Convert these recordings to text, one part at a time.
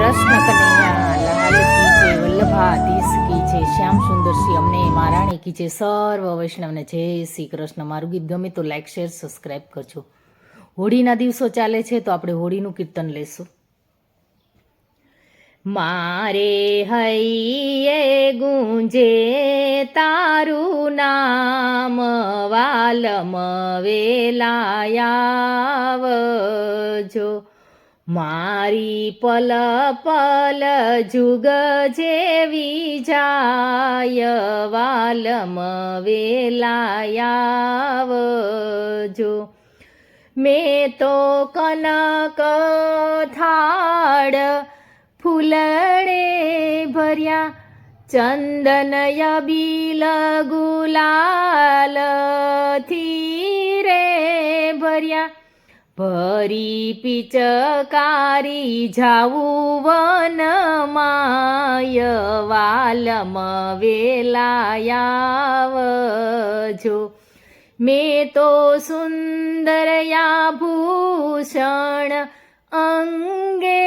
કૃષ્ણ કનૈયા લાલ કી જય, વલ્લભાધીશ કી જય, શ્યામ સુંદર શ્રી અમને મહારાણી કી જય, સર્વ વૈષ્ણવને જય શ્રી કૃષ્ણ. મારું ગીત ગમે તો લાઈક શેર સબસ્ક્રાઈબ કરજો. હોળીના દિવસો ચાલે છે તો આપણે હોળીનું કીર્તન લેશું. મારે હૈયે ગુંજે તારું નામ, વાલમ વેલાયાવજો. મારી પલ પલ જુગ જેવી જાય, વાલમ વેલાયાવજો. મેં તો કનક થાળ ફૂલડે ભર્યા, ચંદન યબીલ ગુલાલથી રે ભર્યા. ભરી પિચકારી જાવું વનમાય, વાલમ વેલાયાવજો. મેં તો સુંદર આભૂષણ અંગે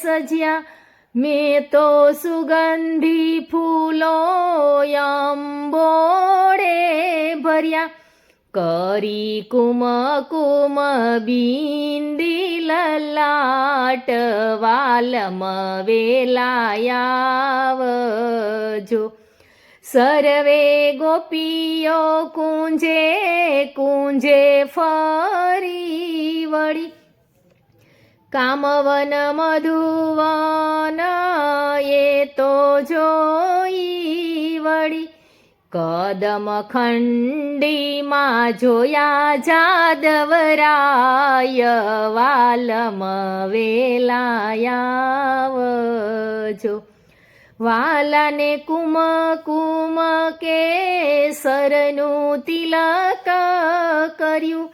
સજ્યા, મેં તો સુગંધી ફૂલો અંબોડે ભર્યા. કરી કુમકુમ બિંદી લલાટ, વાલમ વેલાયાવજો. સર્વે ગોપીઓ કુંજે કુંજે ફરી વળી, કામવન મધુવન એ તો જોઈ વળી. કદમ ખંડીમાં જોયા જાદવરાય, વાલમ વેલાયાવજો. વાલાને કુમકુમ કેસરનું તિલક કર્યું,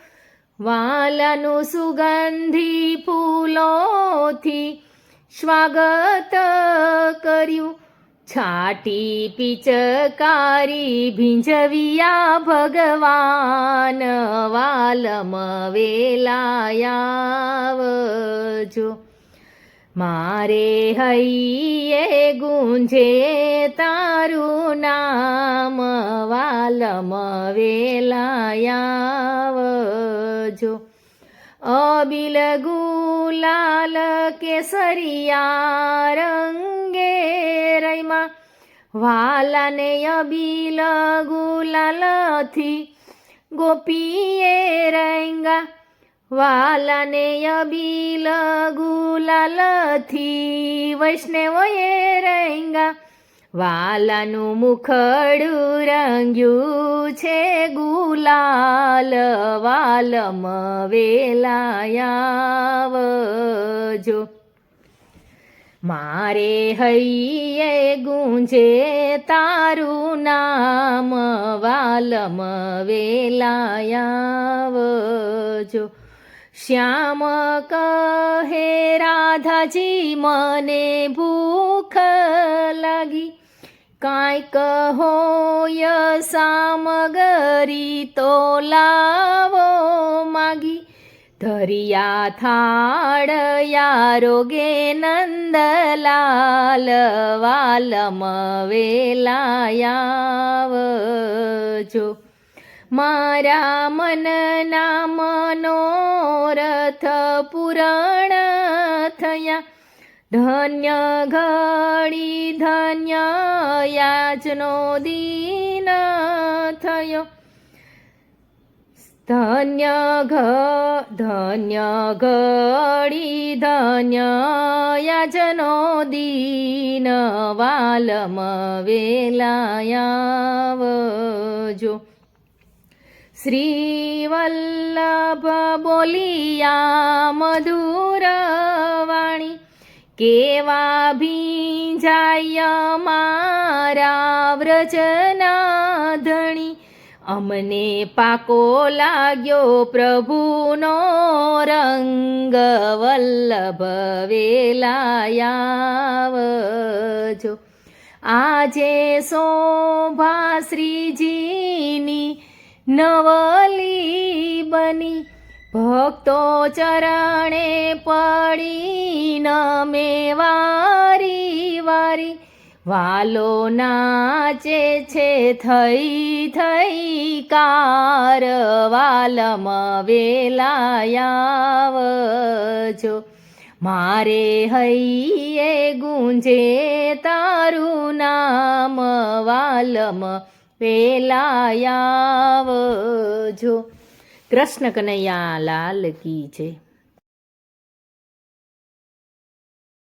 વાલાનું સુગંધી ફૂલોથી સ્વાગત કર્યું. છાટી પિચકારી ભીંજવિયા ભગવાન, વાલમ વેલાયાવજો. મારે હૈયે ગુંજે તારું નામ, વાલમ વેલાયાવજો. અબિલ ગુલાલ કેસરિયા રંગે રૈમાં, વાલાને અબિલ ગુલાલથી ગોપીએ રંગા. વાલાને અબિલ ગુલાલથી વૈષ્ણવોએ રંગા. વાલાનું મુખડું રંગ્યું છે ગુલાલ, વાલમ વેલાયાવજો. મારે હૈયે ગુંજે તારું નામ, વાલમ વેલાયાવજો. શ્યામ કહે રાધાજી મને ભૂખ લાગી, કાંઈક હોય સામગરી તો લાવો માગી. ધરિયા થાળ યારોગે નંદલાલ, વાલમ વેલાયાવજો. મારા મનના મનોરથ પૂરણ થયા, ધન્ય ઘડી ધન્ય યાજનો દીન થયો. ધન્ય ઘડી ધન્ય યાજનો દીન, વાલમ વેલાયાવજો. શ્રી વલ્લભ બોલિયા મધુર વાણી, કેવા ભીંજાય મારા વ્રજના ધણી. અમને પાકો લાગ્યો પ્રભુનો રંગ, વલ્લભ વેલાયાવજો. આજે શોભા શ્રીજીની નવલી બની, ભક્તો ચરણે પડી નમે વારી વારી, વાલો નાચે છે થઈ થઈ કાર, વાલમ વેલાયાવજો, મારે હૈયે ગુંજે તારું નામ, વાલમ વેલાયાવજો. કૃષ્ણ કનૈયા લાલ કી જય.